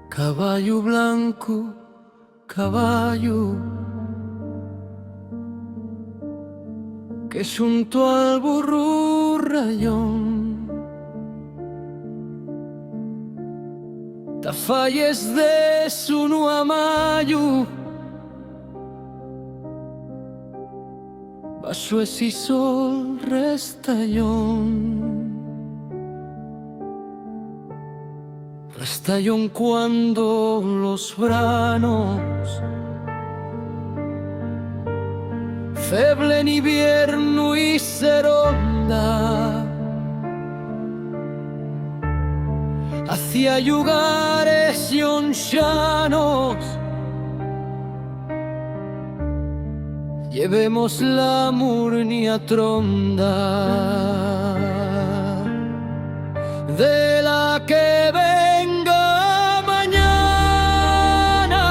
Caballo blanco, caballo, que xunto al burro rayón ta falles de suno a mayo, baixo ese sol restallón. Restallón cuando los branos, feble en invierno y seronda, hacia lugares yonxanos, llevemos la murnia tronda de la que venga mañana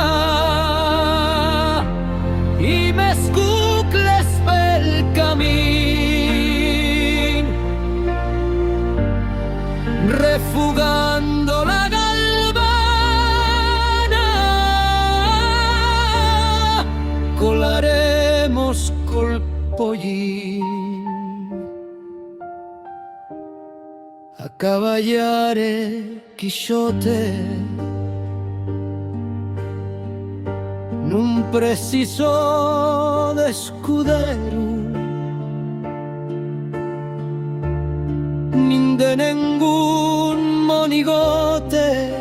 y me escucles pel camín, refugando la galvana, colaremos col pollín. A caballare Quixote nun preciso de escudero, nin de ningún monigote,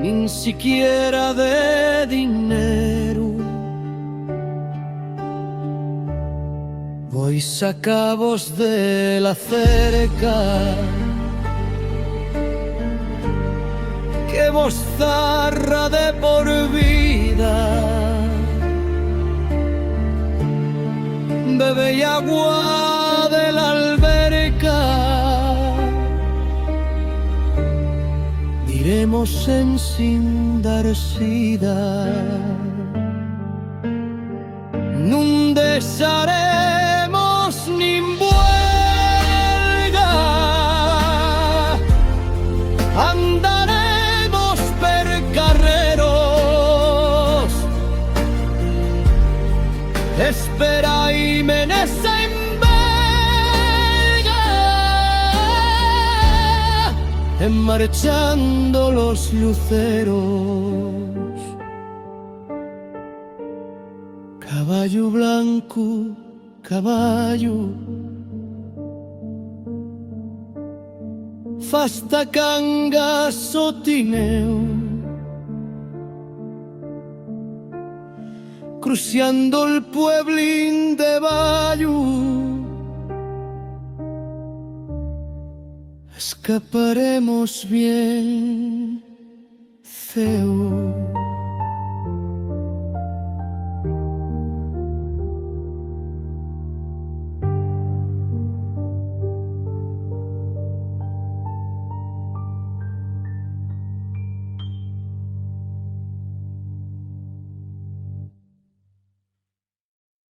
nin siquiera de dinero. Voy sacabos de la cerca que vos zarra de por vida, bebe y agua de la alberca, iremos en sin dar sida, nun desharemos nin huelga, andaremos per carreros, espera y menesa en vega, en marchando los luceros. Caballo blanco, caballo, fasta canga sotineo, cruciando el pueblín de Bayo, escaparemos bien feo.